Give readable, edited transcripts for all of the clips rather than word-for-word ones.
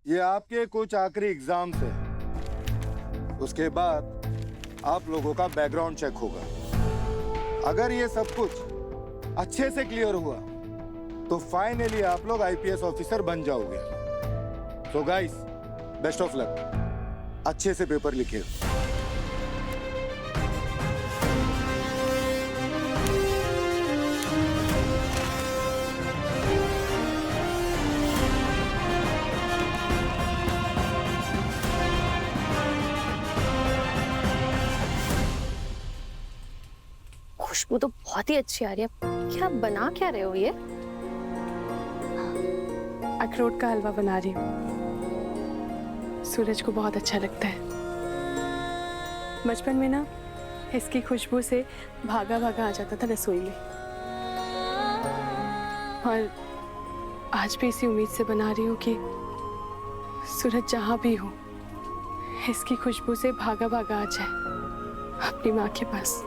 ये आपके कुछ आखिरी एग्जाम्स है, उसके बाद आप लोगों का बैकग्राउंड चेक होगा। अगर ये सब कुछ अच्छे से क्लियर हुआ तो फाइनली आप लोग आईपीएस ऑफिसर बन जाओगे। तो गाइस, बेस्ट ऑफ लक, अच्छे से पेपर लिखिए। खुशबू तो बहुत ही अच्छी आ रही है। क्या बना क्या रहे हो ये? अखरोट का हलवा बना रही हूँ। सूरज को बहुत अच्छा लगता है। बचपन में ना इसकी खुशबू से भागा भागा आ जाता था रसोई में, और आज भी इसी उम्मीद से बना रही हूँ कि सूरज जहाँ भी हो इसकी खुशबू से भागा भागा आ जाए अपनी माँ के पास।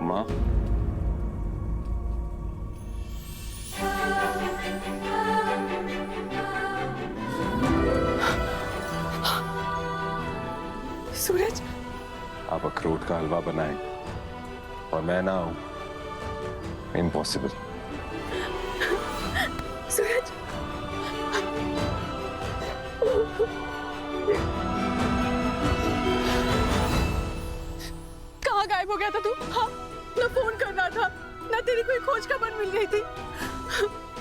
माँ, सूरज, आप अखरोट का हलवा बनाएं और मैं ना आऊं, इम्पॉसिबल। सूरज, कहाँ गायब हो गया था तू? हाँ, ना फोन कर रहा था, ना तेरी कोई खोज खबर मिल रही थी।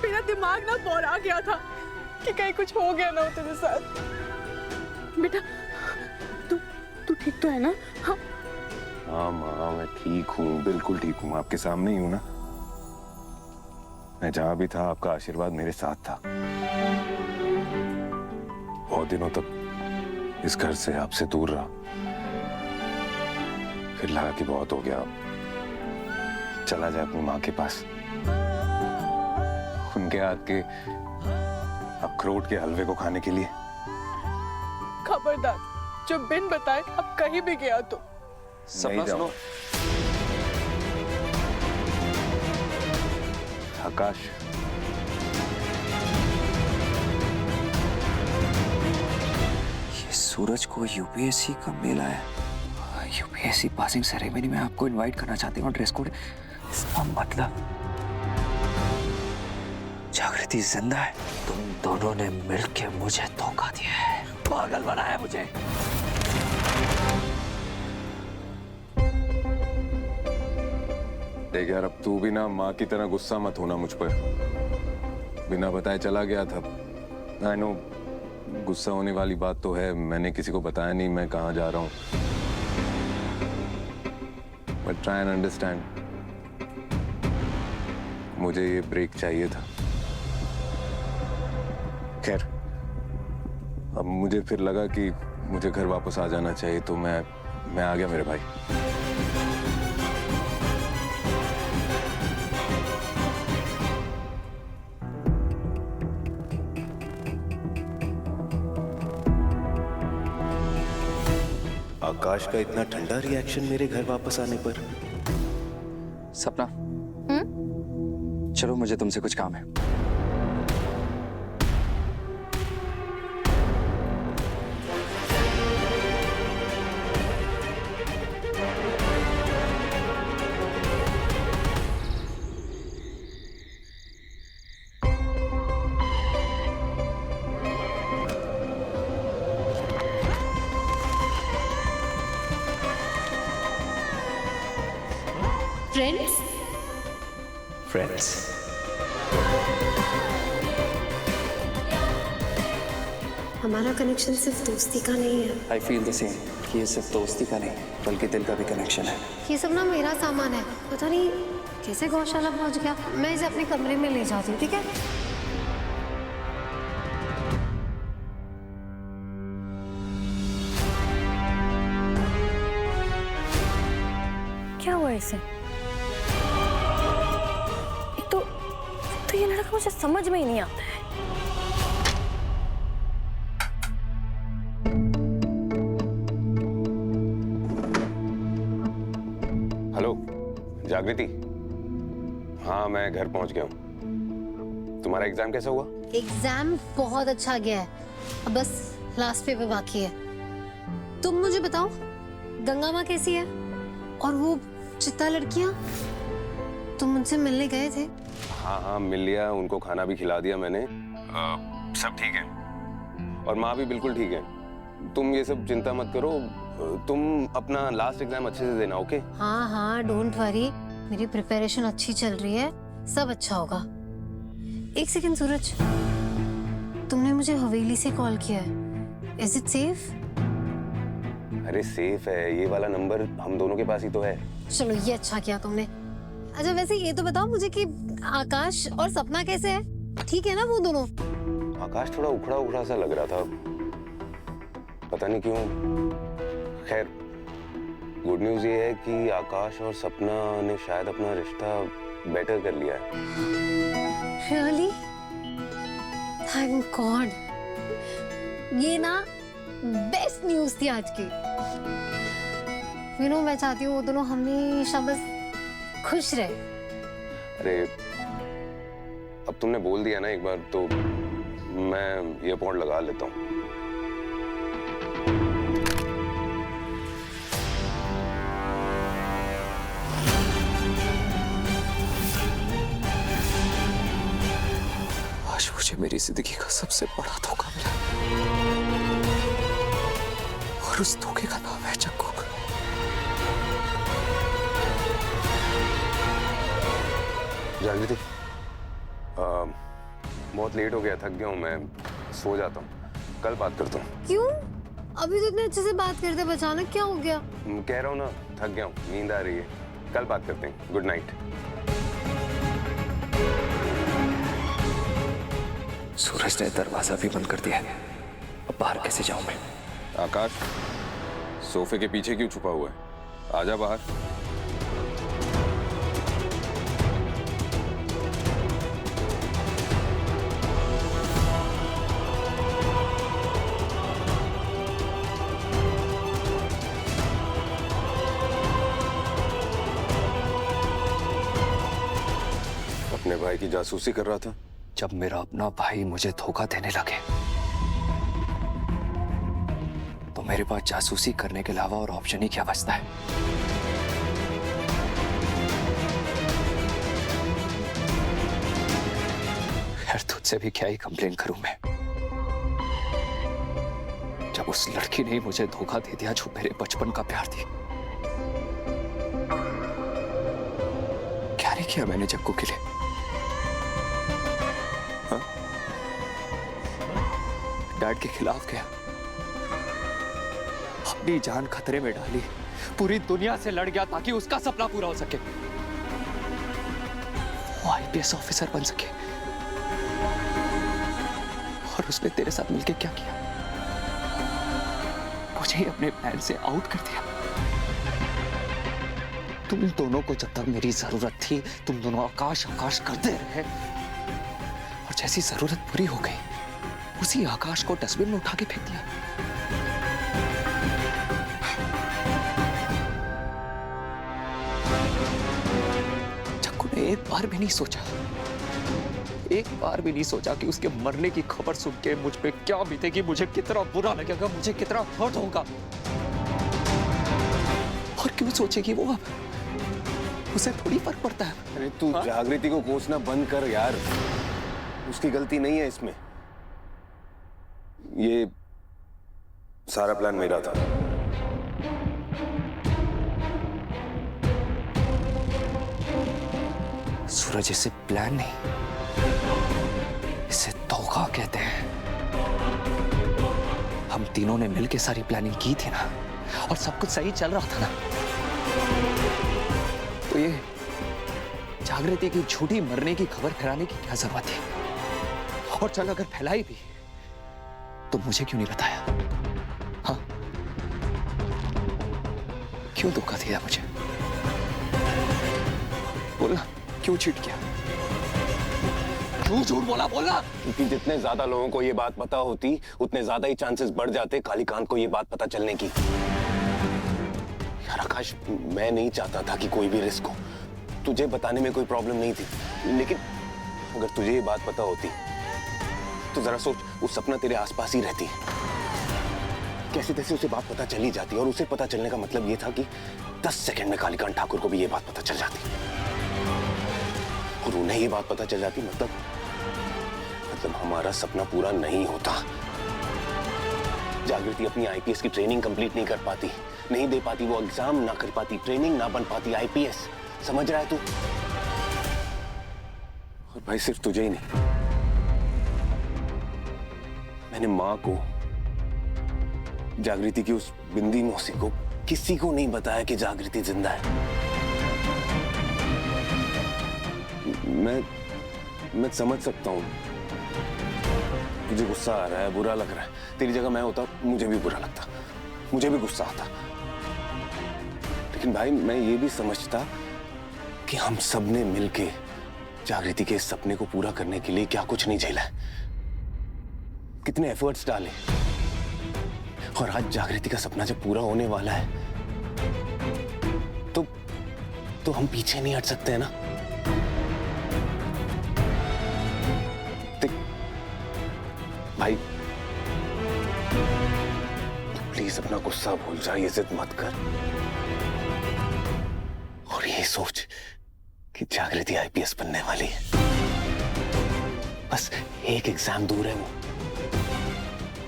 मेरा दिमाग ना बौरा गया था कि कहीं कुछ हो गया ना हो तेरे साथ। बेटा, तू ठीक तो है ना? हाँ हाँ माँ, मैं ठीक हूँ, बिल्कुल ठीक हूँ, आपके सामने ही हूँ ना। मैं जहाँ भी था आपका आशीर्वाद मेरे साथ था। बहुत दिनों तक इस घर से आपसे दूर रहा, फिर लगा कि बहुत हो गया, अब चला जाए अपनी माँ के पास, उनके हाथ के अखरोट के हलवे को खाने के लिए। खबरदार, जो बिन बताए अब कहीं भी गया तो। नहीं जाऊँ। आकाश, ये सूरज को यूपीएससी का मेला है। यूपीएससी पासिंग सेरेमनी में आपको इनवाइट करना चाहते हो। ड्रेस कोड, इसका मतलब जागृति जिंदा है। तुम दोनों ने मिलके मुझे धोखा दिया है, पागल बनाया मुझे। देख यार, अब तू भी ना माँ की तरह गुस्सा मत होना मुझ पर। बिना बताए चला गया था। आई नो, गुस्सा होने वाली बात तो है, मैंने किसी को बताया नहीं मैं कहाँ जा रहा हूँ। बट ट्राई एंड अंडरस्टैंड, मुझे ये ब्रेक चाहिए था। खैर, अब मुझे फिर लगा कि मुझे घर वापस आ जाना चाहिए, तो मैं आ गया मेरे भाई। आकाश का इतना ठंडा रिएक्शन मेरे घर वापस आने पर। सपना, चलो मुझे तुमसे कुछ काम है। फ्रेंड्स? फ्रेंड्स, हमारा कनेक्शन सिर्फ दोस्ती का नहीं है। आई फील द सेम कि ये सिर्फ दोस्ती का नहीं बल्कि दिल का भी कनेक्शन है। ये सब ना मेरा सामान है, पता नहीं कैसे गौशाला पहुंच गया। मैं इसे अपने कमरे में ले जाती हूँ, ठीक है? क्या हुआ इसे? एक तो ये लड़का मुझे समझ में ही नहीं आता है। हेलो जागृति, हाँ मैं घर पहुंच गया हूँ। तुम्हारा एग्जाम कैसा हुआ? एग्जाम बहुत अच्छा गया है, अब बस लास्ट पेपर बाकी है। तुम मुझे बताओ, गंगा माँ कैसी है? और वो चित्ता लड़कियां, तुम उनसे मिलने गए थे? हाँ मिल लिया, उनको खाना भी खिला दिया मैंने। सब ठीक है और माँ भी बिल्कुल ठीक है। तुम ये सब चिंता मत करो, तुम अपना लास्ट एग्जाम अच्छे से देना। ओके? हाँ, डोंट वरी, मेरी प्रिपरेशन अच्छी चल रही है, सब अच्छा होगा। एक सेकंड सूरज, तुमने मुझे हवेली से कॉल किया है, इज इट सेफ? अरे सेफ है, ये वाला नंबर हम दोनों के पास ही तो है। चलो ये अच्छा किया तुमने। अच्छा वैसे ये तो बताओ मुझे कि आकाश और सपना कैसे है? ठीक है ना वो दोनों? आकाश थोड़ा उखड़ा उखड़ा सा लग रहा था, पता नहीं क्यों। खैर गुड न्यूज ये है कि आकाश और सपना ने शायद अपना रिश्ता बेटर कर लिया है। Really? Thank God. ये ना बेस्ट न्यूज थी आज की। मैं चाहती हूँ वो दोनों हमेशा बस खुश रहे। अरे अब तुमने बोल दिया ना एक बार, तो मैं ये पॉइंट लगा लेता हूँ। आज मुझे मेरी जिंदगी का सबसे बड़ा धोखा मिला और उस धोखे का नाम है चक्कू। जागृति, बहुत लेट हो गया, थक गया हूँ मैं, सो जाता हूँ, कल बात करता हूँ। क्यों? अभी तो इतने अच्छे से बात करते, अचानक क्या हो गया? कह रहा हूँ ना, थक गया हूँ, नींद आ रही है, कल बात करते हैं। Good night. सूरज ने दरवाजा भी बंद कर दिया है, अब बाहर कैसे जाऊं मैं? आकाश, सोफे के पीछे क्यों छुपा हुआ है? आजा बाहर। अपने भाई की जासूसी कर रहा था। जब मेरा अपना भाई मुझे धोखा देने लगे तो मेरे पास जासूसी करने के अलावा और ऑप्शन ही क्या बचता है? खैर तुझसे भी क्या ही कंप्लेन करूं मैं, जब उस लड़की ने मुझे धोखा दे दिया जो मेरे बचपन का प्यार थी। क्या नहीं किया मैंने जग्गू के लिए? डैड के खिलाफ गया, अपनी जान खतरे में डाली, पूरी दुनिया से लड़ गया ताकि उसका सपना पूरा हो सके, वो आईपीएस ऑफिसर बन सके। और उसने तेरे साथ मिलकर क्या किया? मुझे ही अपने प्लान से आउट कर दिया। तुम दोनों को जब तक मेरी जरूरत थी, तुम दोनों आकाश आकाश करते रहे, और जैसी जरूरत पूरी हो गई उसी आकाश को डस्टबिन में उठा के फेंक दिया। चक्कू ने एक बार भी नहीं सोचा कि उसके मरने की खबर सुन के मुझ पे क्या बीतेगी, मुझे कितना बुरा लगेगा, मुझे कितना हर्ट होगा। और क्यों सोचेगी वो? अब उसे थोड़ी फर्क पड़ता है। अरे तू जागृति को कोसना बंद कर यार, उसकी गलती नहीं है इसमें। ये सारा प्लान मेरा था। सूरज, इसे प्लान नहीं, इसे धोखा कहते हैं। हम तीनों ने मिलकर सारी प्लानिंग की थी ना, और सब कुछ सही चल रहा था ना, तो ये जागृति की झूठी मरने की खबर फैलाने की क्या जरूरत थी? और चल अगर फैलाई भी तो मुझे क्यों नहीं बताया? हाँ, क्यों धोखा दिया मुझे? बोलना, क्यों चीट किया? क्यों झूठ बोला? बोलना। क्योंकि जितने ज्यादा लोगों को ये बात पता होती, उतने ज्यादा ही चांसेस बढ़ जाते कालीकांत को ये बात पता चलने की। यार आकाश, मैं नहीं चाहता था कि कोई भी रिस्क हो, तुझे बताने में कोई प्रॉब्लम नहीं थी, लेकिन अगर तुझे ये बात पता होती तो जरा सोच, वो सपना तेरे आसपास ही रहती। कैसे तैसे उसे बात पता चली जाती, और उसे पता चलने का मतलब ये था कि 10 सेकंड में कालीकांत ठाकुर को भी ये बात पता चल जाती, और उन्हें ये बात पता चल जाती मतलब हमारा सपना पूरा नहीं होता। जागृति अपनी आईपीएस की ट्रेनिंग कंप्लीट नहीं कर पाती, नहीं दे पाती, वो एग्जाम ना कर पाती, ट्रेनिंग ना बन पाती, आईपीएस। समझ रहा है तू? और भाई सिर्फ तुझे ही नहीं, मैंने मां को, जागृति की उस बिंदी मौसी को, किसी को नहीं बताया कि जागृति जिंदा है। मैं समझ सकता हूं, मुझे गुस्सा आ रहा है, बुरा लग रहा है। तेरी जगह मैं होता मुझे भी बुरा लगता, मुझे भी गुस्सा आता। लेकिन भाई मैं ये भी समझता कि हम सब ने मिलके जागृति के इस सपने को पूरा करने के लिए क्या कुछ नहीं झेला है, कितने एफर्ट्स डाले, और आज जागृति का सपना जब पूरा होने वाला है तो हम पीछे नहीं हट सकते हैं ना। भाई प्लीज अपना गुस्सा भूल जा, ये जिद मत कर, और ये सोच कि जागृति आईपीएस बनने वाली है। बस एक एग्जाम दूर है वो,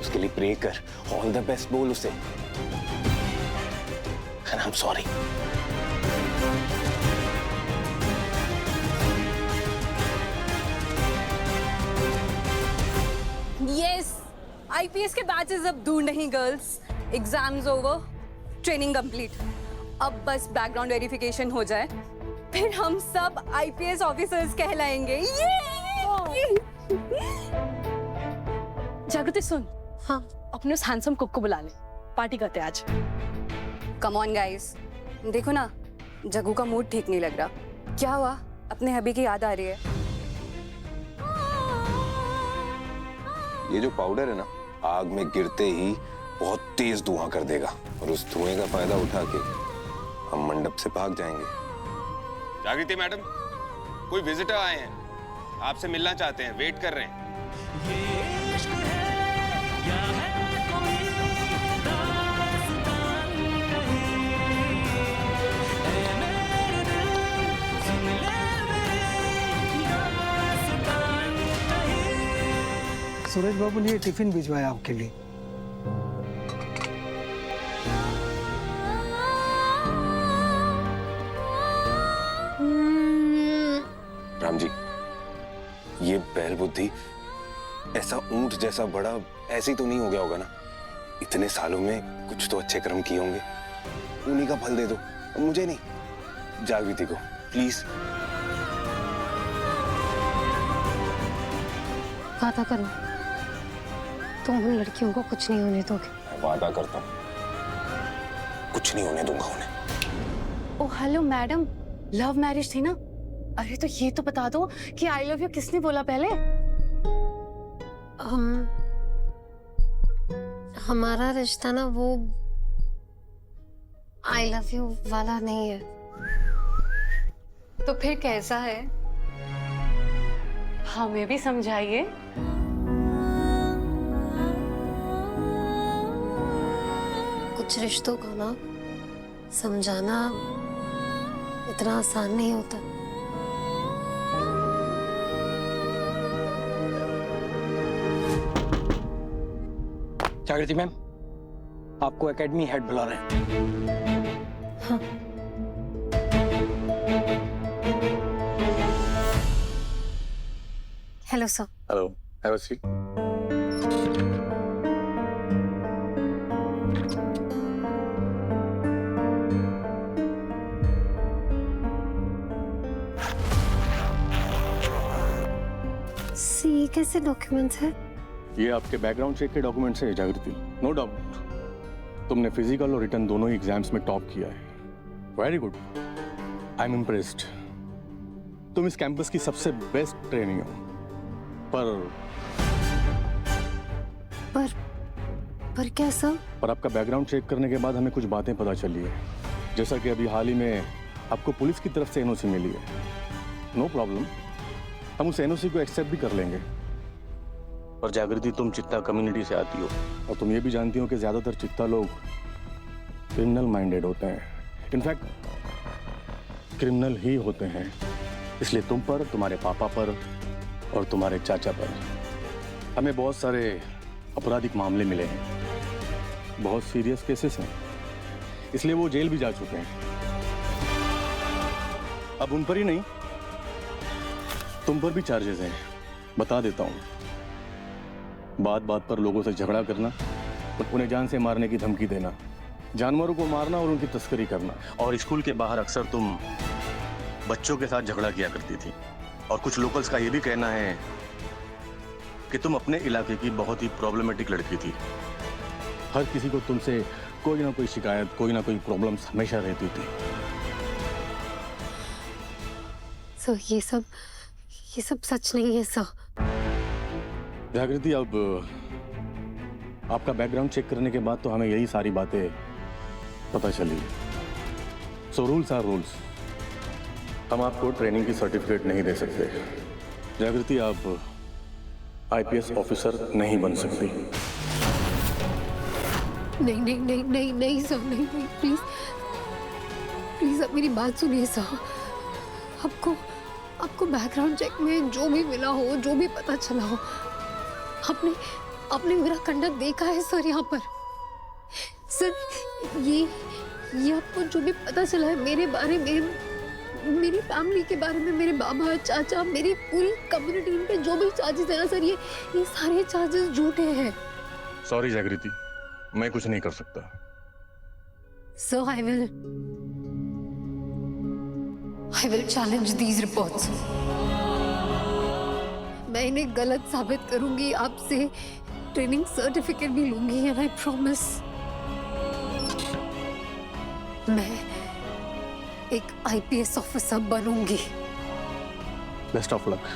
उसके लिए प्रे कर, ऑल द बेस्ट बोल उसे, and I am sorry. Yes, IPS के बैचेस अब दूर नहीं girls, exams over, training complete. अब बस बैकग्राउंड वेरिफिकेशन हो जाए, फिर हम सब आईपीएस ऑफिसर्स कहलाएंगे। जागृति सुन, हाँ अपने उस हैंडसम कुक को बुला ले, पार्टी करते हैं आज। कम ऑन गाइस, देखो ना जग्गू का मूड ठीक नहीं लग रहा। क्या हुआ? अपने हबी की याद आ रही है। ये जो पाउडर है ना, आग में गिरते ही बहुत तेज धुआं कर देगा, और उस धुएं का फायदा उठा के हम मंडप से भाग जाएंगे। जागृति मैडम, कोई विजिटर आए हैं, आपसे मिलना चाहते हैं, वेट कर रहे हैं। सूरज बाबू ने ये टिफिन भिजवाया आपके लिए। राम जी, ये बैल बुद्धि ऐसा ऊंट जैसा बड़ा ऐसे ही तो नहीं हो गया होगा ना? इतने सालों में कुछ तो अच्छे कर्म किए होंगे, उन्हीं का फल दे दो, मुझे नहीं, जागृति को प्लीज। वादा करो तुम उन लड़कियों को कुछ नहीं होने दोगे। मैं वादा करता हूँ, कुछ नहीं होने दूंगा उन्हें। ओ हेलो मैडम, लव मैरिज थी ना? अरे तो ये तो बता दो कि आई लव यू किसने बोला पहले? हमारा रिश्ता ना वो आई लव यू वाला नहीं है। तो फिर कैसा है? हमें भी समझाइए। कुछ रिश्तों को ना समझाना इतना आसान नहीं होता। जागृति मैम, आपको एकेडमी हेड बुला रहे हैं। हाँ। Hello sir. Hello, have a seat. सी कैसे डॉक्यूमेंट्स है? ये आपके बैकग्राउंड चेक के डॉक्यूमेंट्स है जागृति। नो डाउट तुमने फिजिकल और रिटन दोनों ही एग्जाम्स में टॉप किया है। Very good, I am impressed. तुम इस कैंपस की सबसे बेस्ट ट्रेनिंग हो। पर क्या सर? पर आपका बैकग्राउंड चेक करने के बाद हमें कुछ बातें पता चली है, जैसा कि अभी हाल ही में आपको पुलिस की तरफ से एनओसी मिली है। नो प्रॉब्लम, हम उस एनओसी को एक्सेप्ट भी कर लेंगे। पर जागृति, तुम चित्ता कम्युनिटी से आती हो और तुम ये भी जानती हो कि ज्यादातर चित्ता लोग क्रिमिनल माइंडेड होते हैं। इनफैक्ट क्रिमिनल ही होते हैं। इसलिए तुम पर, तुम्हारे पापा पर और तुम्हारे चाचा पर हमें बहुत सारे आपराधिक मामले मिले हैं, बहुत सीरियस केसेस हैं, इसलिए वो जेल भी जा चुके हैं। अब उन पर ही नहीं, तुम पर भी चार्जेस हैं। बता देता हूं, बात बात पर लोगों से झगड़ा करना, उन्हें जान से मारने की धमकी देना, जानवरों को मारना और उनकी तस्करी करना। और स्कूल के बाहर अक्सर तुम बच्चों के साथ झगड़ा किया करती थी। और कुछ लोकल्स का यह भी कहना है कि तुम अपने इलाके की बहुत ही प्रॉब्लमेटिक लड़की थी। हर किसी को तुमसे कोई ना कोई शिकायत, कोई ना कोई प्रॉब्लम्स हमेशा रहती थी। सर ये सब सच नहीं है सर। जागृति, अब आपका बैकग्राउंड चेक करने के बाद तो हमें यही सारी बातें पता चली। So rules are rules. हम आपको ट्रेनिंग की सर्टिफिकेट नहीं दे सकते। जागृति, आप आईपीएस ऑफिसर नहीं बन सकती। नहीं नहीं नहीं नहीं नहीं सर, नहीं नहीं, प्लीज प्लीज आप मेरी बात सुनिए सर। आपको बैकग्राउंड चेक में जो भी मिला हो, जो भी पता चला हो, आपने मेरा कंडक्ट देखा है सर। यहाँ पर सर ये आपको जो भी पता चला है मेरे बारे में, मेरी फैमिली के बारे में, मेरे बाबा, चाचा, मेरी पूरी कम्युनिटी पे जो भी चार्जेस है ना सर, ये सारे चार्जेस झूठे हैं। सॉरी जागृति, मैं कुछ नहीं कर सकता। Sir I will challenge these reports. मैं इन्हें गलत साबित करूंगी, आपसे ट्रेनिंग सर्टिफिकेट भी लूंगी, and I promise मैं एक आईपीएस ऑफिसर बनूंगी। Best of luck.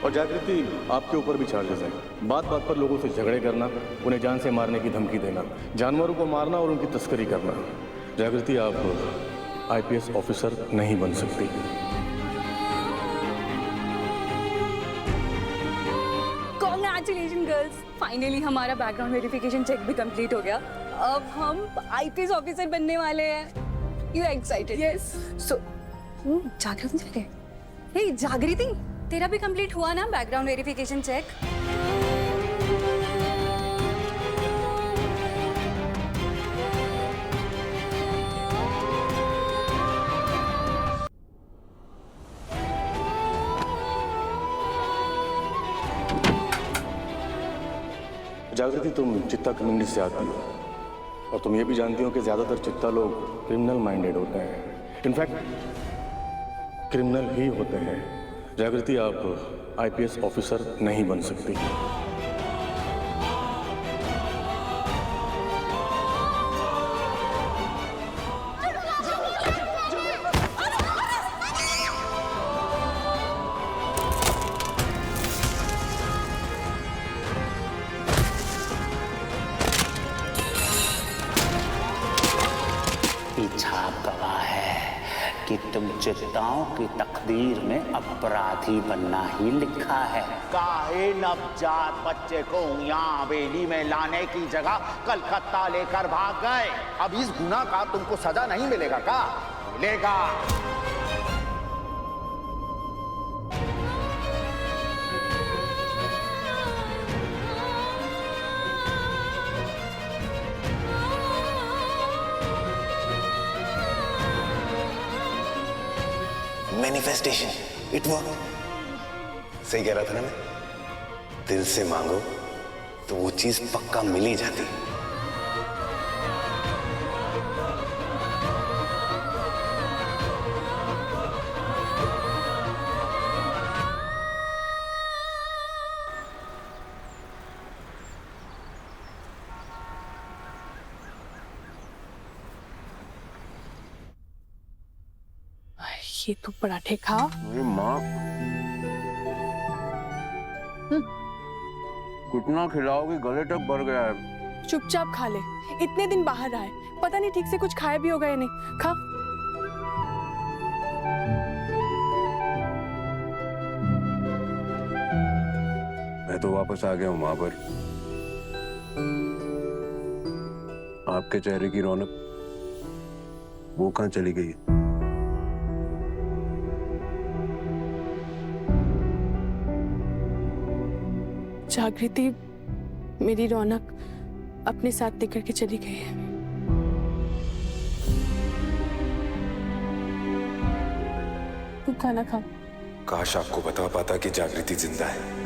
और जागृति, आपके ऊपर भी चार्जेस हैं। बात बात पर लोगों से झगड़े करना, उन्हें जान से मारने की धमकी देना, जानवरों को मारना और उनकी तस्करी करना। जागृति, आप आईपीएस ऑफिसर नहीं बन सकती। कांग्रेचुलेशन गर्ल्स, फाइनली हमारा बैकग्राउंड वेरिफिकेशन चेक भी कंप्लीट हो गया। अब हम आईपीएस ऑफिसर बनने वाले हैं। You excited? यस। सो जागृति, हे जागृति, तेरा भी कंप्लीट हुआ ना बैकग्राउंड वेरिफिकेशन चेक? जागृति, तुम चित्ता कम्युनिटी से आती हो और तुम ये भी जानती हो कि ज्यादातर चित्ता लोग क्रिमिनल माइंडेड होते हैं। इनफैक्ट क्रिमिनल ही होते हैं। जागृति, आप आईपीएस ऑफिसर नहीं बन सकती। छाप गवाह है कि तुम चित्ताओं की तकदीर में अपराधी बनना ही लिखा है। काहे नवजात बच्चे को यहाँ हवेली में लाने की जगह कलकत्ता लेकर भाग गए। अब इस गुनाह का तुमको सजा नहीं मिलेगा का? मिलेगा। Manifestation, it work. सही कह रहा था ना मैं? दिल से मांगो तो वो चीज पक्का मिल ही जाती। ये तू पराठे खा। अरे माँ, कितना खिलाओगी? गले तक भर गया है। चुपचाप खा ले, इतने दिन बाहर रहा है, पता नहीं ठीक से कुछ खाया भी होगा या नहीं। खा। मैं तो वापस आ गया हूँ माँ, पर आपके चेहरे की रौनक वो कहाँ चली गई? जागृति मेरी रौनक अपने साथ लेकर के चली गई है। तू खाना खा। काश आपको बता पाता कि जागृति जिंदा है।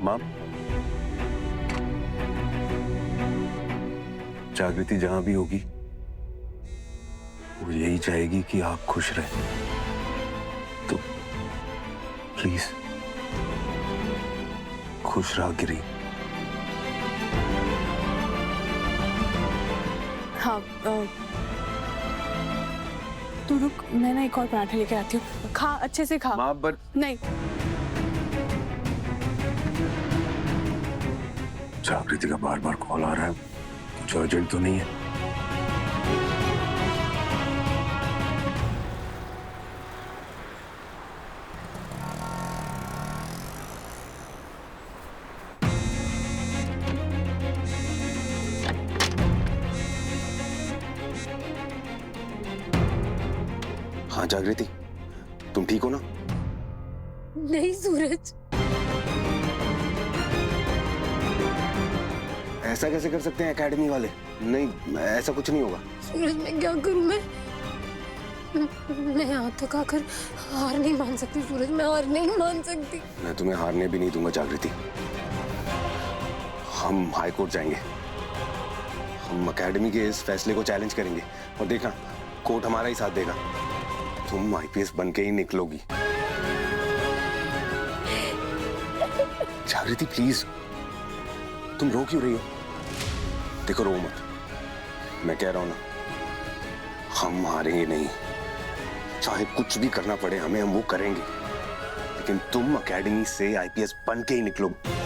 माँ, जागृति जहां भी होगी वो यही चाहेगी कि आप खुश रहें। तो प्लीज खुश रहा गिरी। हाँ, तू रुक, मैं ना एक और पराठे लेके आती हूँ। खा, अच्छे से खा। माँ, पर नहीं, जागृति का बार बार कॉल आ रहा है, कुछ अर्जेंट तो नहीं है? हाँ जागृति, तुम ठीक हो ना? नहीं सूरज, ऐसा कैसे कर सकते हैं एकेडमी वाले? नहीं, ऐसा कुछ नहीं होगा। सूरज मैं क्या करूं? मैं यहाँ तक आकर हार नहीं मान सकती सूरज, मैं हार नहीं मान सकती। मैं तुम्हें हारने भी नहीं दूंगा जागृति। हम हाई कोर्ट जाएंगे, हम एकेडमी के इस फैसले को चैलेंज करेंगे और देखना कोर्ट हमारा ही साथ देगा। तुम आईपीएस बन के ही निकलोगी। जागृति प्लीज, तुम रो क्यों रही हो? देखो रो मत, मैं कह रहा हूं ना, हम हारेंगे नहीं। चाहे कुछ भी करना पड़े हमें, हम वो करेंगे, लेकिन तुम एकेडमी से आईपीएस बन के ही निकलोगे।